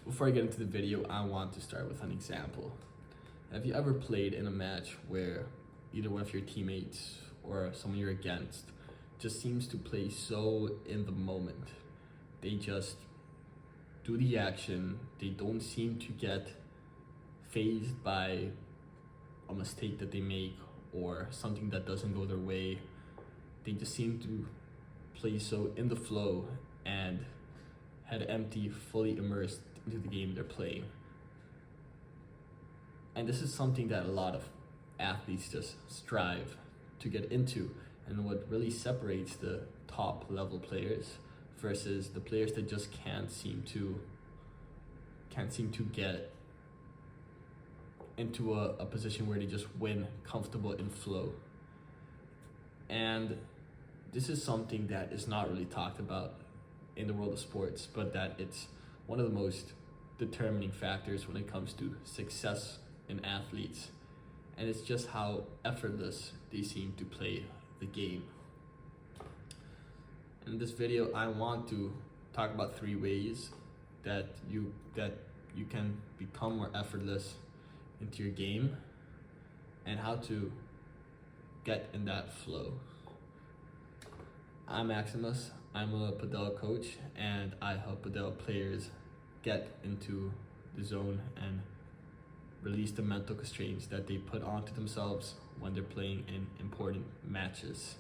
Before I get into the video, I want to start with an example. Have you ever played in a match where either one of your teammates or someone you're against just seems to play so in the moment? They just do the action, they don't seem to get fazed by a mistake that they make or something that doesn't go their way. They just seem to play so in the flow and head empty, fully immersed into the game they're playing. And this is something that a lot of athletes just strive to get into, and what really separates the top level players versus the players that just can't seem to get into a position where they just win comfortable in flow. And this is something that is not really talked about in the world of sports, but that it's one of the most determining factors when it comes to success in athletes. And it's just how effortless they seem to play the game. In this video, I want to talk about 3 ways that you can become more effortless into your game and how to get in that flow. I'm Maximus. I'm a padel coach, and I help padel players get into the zone and release the mental constraints that they put onto themselves when they're playing in important matches,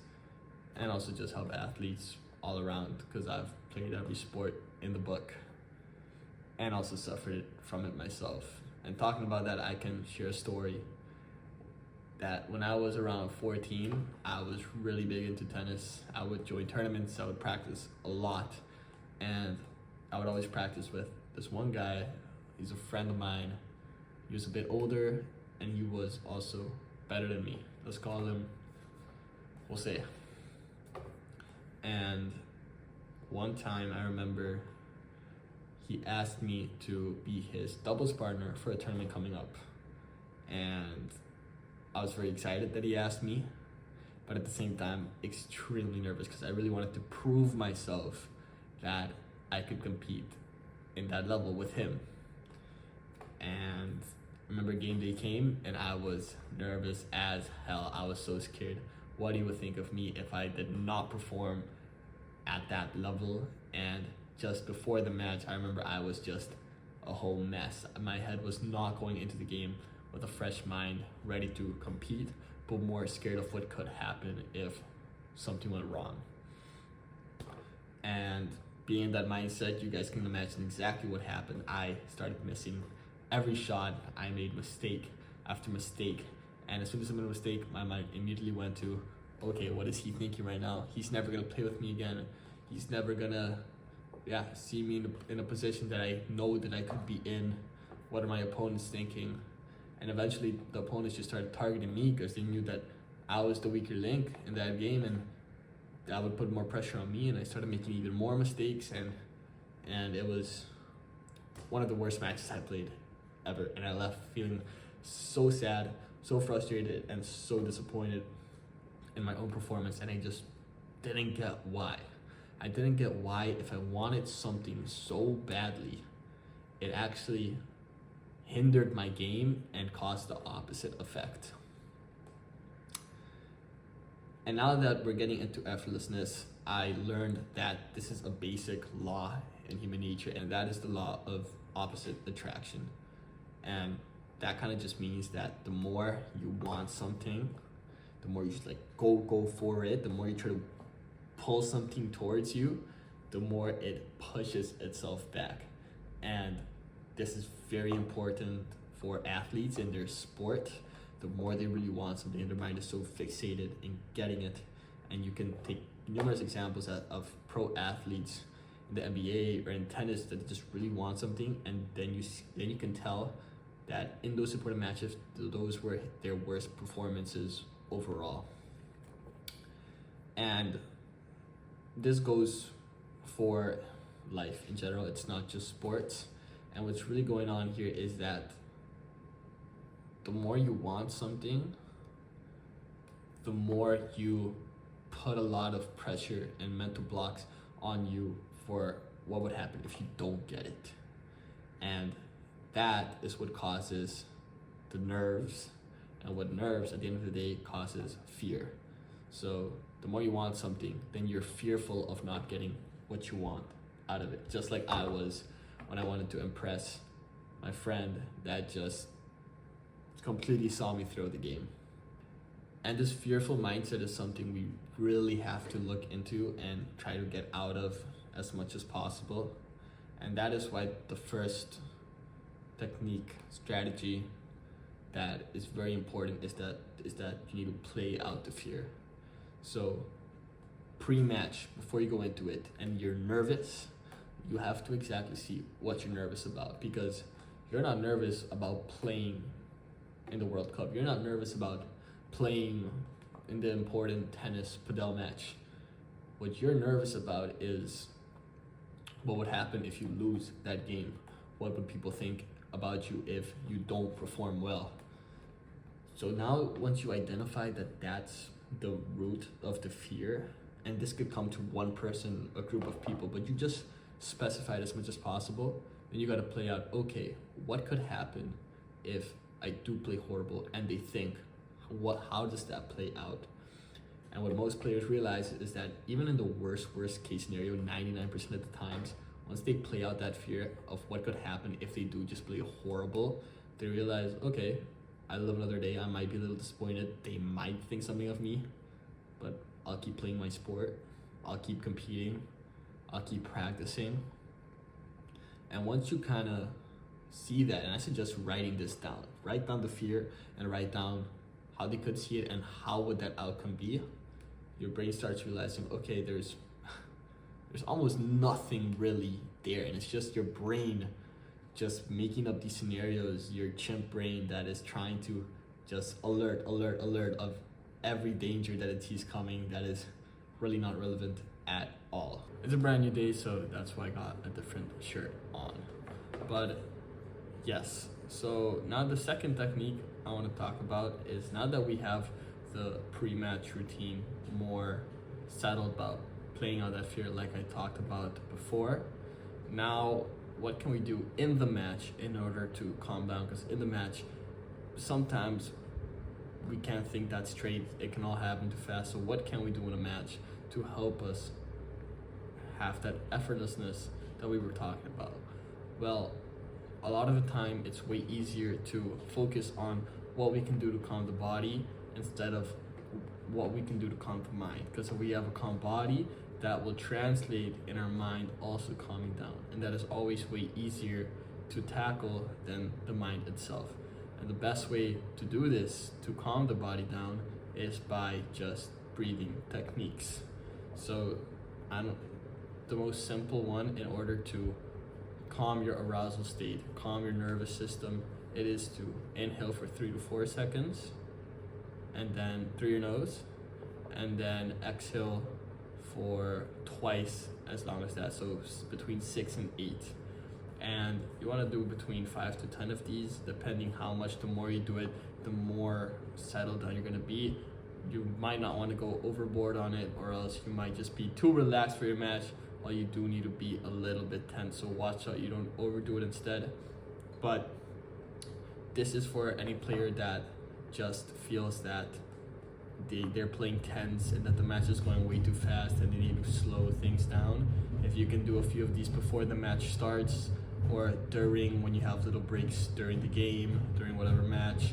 and also just help athletes all around, because I've played every sport in the book and also suffered from it myself. And talking about that, I can share a story that when I was around 14, I was really big into tennis. I would join tournaments, I would practice a lot, and I would always practice with this one guy. He's a friend of mine. He was a bit older, and he was also better than me. Let's call him Jose. And one time I remember he asked me to be his doubles partner for a tournament coming up. And I was very excited that he asked me, but at the same time, extremely nervous, because I really wanted to prove myself that I could compete in that level with him. And I remember game day came, and I was nervous as hell. I was so scared what he would think of me if I did not perform at that level. And just before the match, I remember I was just a whole mess. My head was not going into the game with a fresh mind, ready to compete, but more scared of what could happen if something went wrong. And being in that mindset, you guys can imagine exactly what happened. I started missing every shot. I made mistake after mistake. And as soon as I made a mistake, my mind immediately went to, okay, what is he thinking right now? He's never gonna play with me again. He's never gonna see me in a position that I know that I could be in. What are my opponents thinking? And eventually the opponents just started targeting me because they knew that I was the weaker link in that game, and that would put more pressure on me, and I started making even more mistakes, and it was one of the worst matches I played ever. And I left feeling so sad, so frustrated, and so disappointed in my own performance, and I just didn't get why. I didn't get why, if I wanted something so badly, it actually hindered my game and caused the opposite effect. And now that we're getting into effortlessness, I learned that this is a basic law in human nature, and that is the law of opposite attraction. And that kind of just means that the more you want something, the more you go for it, the more you try to pull something towards you, the more it pushes itself back. And this is very important for athletes in their sport. The more they really want something, their mind is so fixated in getting it. And you can take numerous examples of pro athletes in the NBA or in tennis that just really want something, and then you can tell that in those important matches, those were their worst performances overall. And this goes for life in general. It's not just sports. And what's really going on here is that the more you want something, the more you put a lot of pressure and mental blocks on you for what would happen if you don't get it. And that is what causes the nerves, and what nerves at the end of the day causes fear. So the more you want something, then you're fearful of not getting what you want out of it. Just like I was when I wanted to impress my friend that just completely saw me throw the game. And this fearful mindset is something we really have to look into and try to get out of as much as possible. And that is why the first technique, strategy that is very important is that you need to play out the fear. So pre-match, before you go into it and you're nervous, you have to exactly see what you're nervous about, because you're not nervous about playing in the World Cup. You're not nervous about playing in the important tennis padel match. What you're nervous about is what would happen if you lose that game. What would people think about you if you don't perform well? So now once you identify that that's the root of the fear, and this could come to one person, a group of people, but you just specify it as much as possible, then you got to play out, okay, what could happen if I do play horrible and they think, how does that play out? And what most players realize is that even in the worst case scenario, 99% of the times, once they play out that fear of what could happen if they do just play horrible, they realize, okay, I live another day, I might be a little disappointed, they might think something of me, but I'll keep playing my sport, I'll keep competing, I'll keep practicing. And once you kind of see that, and I suggest writing this down, write down the fear and write down how they could see it and how would that outcome be, your brain starts realizing, okay, there's almost nothing really there, and it's just your brain just making up these scenarios, your chimp brain that is trying to just alert of every danger that it sees coming that is really not relevant at all. It's a brand new day, so that's why I got a different shirt on. But yes, so now the second technique I want to talk about is, now that we have the pre-match routine more settled about playing out that fear like I talked about before, now what can we do in the match in order to calm down? Because in the match, sometimes we can't think that straight, it can all happen too fast. So what can we do in a match to help us have that effortlessness that we were talking about? Well, a lot of the time it's way easier to focus on what we can do to calm the body instead of what we can do to calm the mind, because if we have a calm body, that will translate in our mind also calming down, and that is always way easier to tackle than the mind itself. And the best way to do this, to calm the body down, is by just breathing techniques. So the most simple one, in order to calm your arousal state, calm your nervous system, it is to inhale for 3 to 4 seconds, and then through your nose, and then exhale for twice as long as that, so between 6 and 8. And you want to do between 5 to 10 of these, depending how much. The more you do it, the more settled down you're going to be. You might not want to go overboard on it, or else you might just be too relaxed for your match, while you do need to be a little bit tense, so watch out you don't overdo it instead. But this is for any player that just feels that they're playing tense and that the match is going way too fast and they need to slow things down. If you can do a few of these before the match starts, or during, when you have little breaks during the game, during whatever match,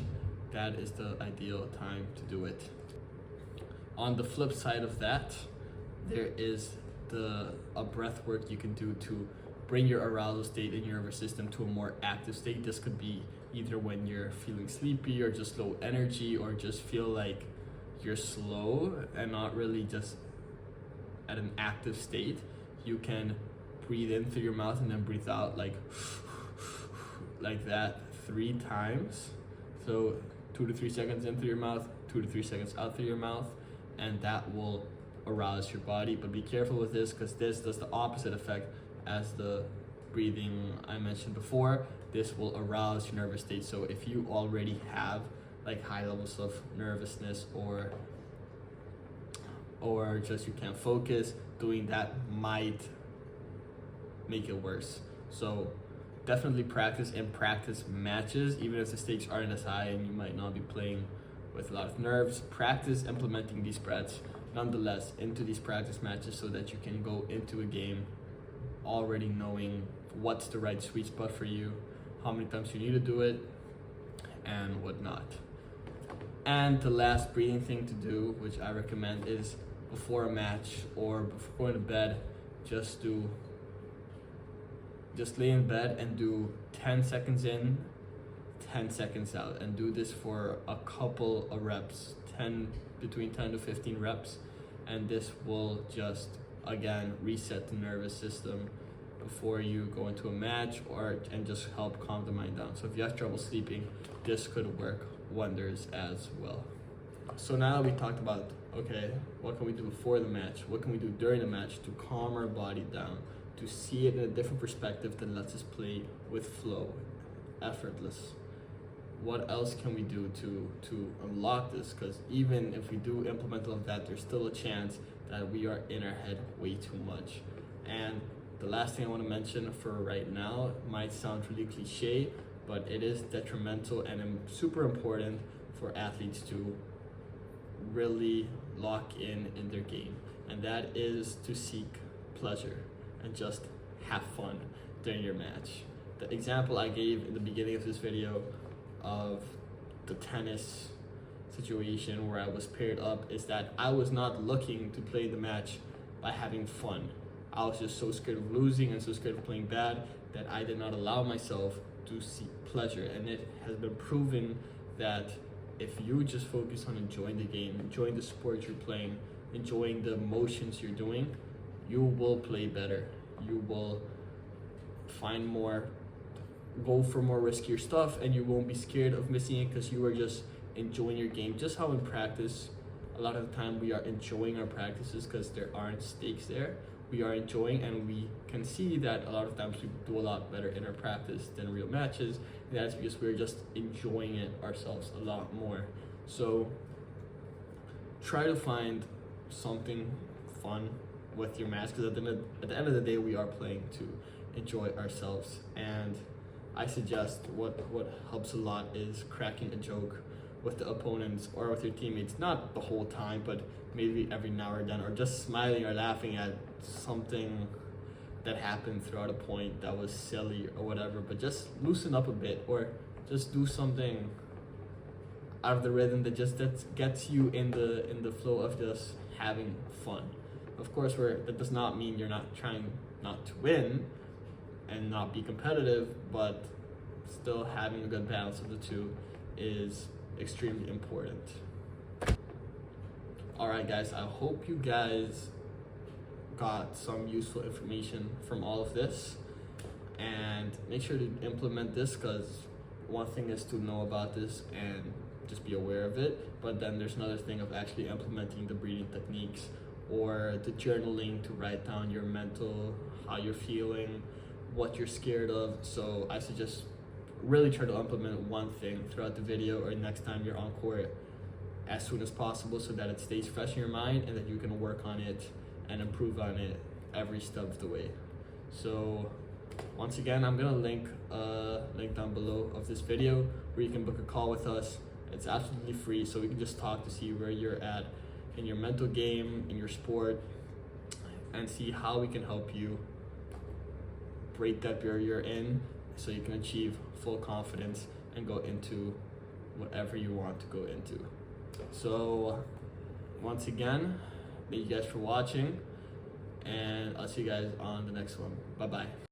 that is the ideal time to do it. On the flip side of that, there is a breath work you can do to bring your arousal state in your nervous system to a more active state. This could be either when you're feeling sleepy or just low energy, or just feel like you're slow and not really just at an active state. You can breathe in through your mouth and then breathe out like that 3 times. So 2 to 3 seconds in through your mouth, 2 to 3 seconds out through your mouth, and that will arouse your body. But be careful with this, because this does the opposite effect as the breathing I mentioned before. This will arouse your nervous state. So if you already have like high levels of nervousness, or just you can't focus, doing that might make it worse. So definitely practice in practice matches, even if the stakes aren't as high and you might not be playing with a lot of nerves. Practice implementing these spreads nonetheless into these practice matches so that you can go into a game already knowing what's the right sweet spot for you, how many times you need to do it, and whatnot. And the last breathing thing to do, which I recommend, is before a match or before going to bed, just lay in bed and do 10 seconds in, 10 seconds out, and do this for a couple of reps, between 10 to 15 reps, and this will just again reset the nervous system before you go into a match, and just help calm the mind down. So if you have trouble sleeping, this could work wonders as well. So now we talked about, okay, what can we do before the match? What can we do during the match to calm our body down, to see it in a different perspective that lets us play with flow, effortless? What else can we do to unlock this? Because even if we do implement all of that, there's still a chance that we are in our head way too much. And the last thing I want to mention for right now might sound really cliche, but it is detrimental and super important for athletes to really lock in their game, and that is to seek pleasure and just have fun during your match. The example I gave in the beginning of this video of the tennis situation where I was paired up is that I was not looking to play the match by having fun. I was just so scared of losing and so scared of playing bad that I did not allow myself to seek pleasure. And it has been proven that if you just focus on enjoying the game, enjoying the sport you're playing, enjoying the motions you're doing, you will play better. You will go for more riskier stuff, and you won't be scared of missing it because you are just enjoying your game. Just how in practice, a lot of the time we are enjoying our practices because there aren't stakes there. We are enjoying, and we can see that a lot of times we do a lot better in our practice than real matches. And that's because we're just enjoying it ourselves a lot more. So try to find something fun with your match, because at the end of the day, we are playing to enjoy ourselves. And I suggest what helps a lot is cracking a joke with the opponents or with your teammates, not the whole time, but maybe every now or then, or just smiling or laughing at something that happened throughout a point that was silly or whatever. But just loosen up a bit, or just do something out of the rhythm that gets you in the flow of just having fun. Of course, that does not mean you're not trying not to win and not be competitive, but still having a good balance of the two is extremely important. Alright guys, I hope you guys got some useful information from all of this, and make sure to implement this, because one thing is to know about this and just be aware of it, but then there's another thing of actually implementing the breathing techniques or the journaling to write down your mental, how you're feeling, what you're scared of. So I suggest really try to implement one thing throughout the video or next time you're on court as soon as possible, so that it stays fresh in your mind and that you can work on it and improve on it every step of the way. So once again, I'm gonna link down below of this video where you can book a call with us. It's absolutely free, so we can just talk to see where you're at in your mental game, in your sport, and see how we can help you break that barrier you're in so you can achieve full confidence and go into whatever you want to go into. So once again, thank you guys for watching, and I'll see you guys on the next one. Bye bye.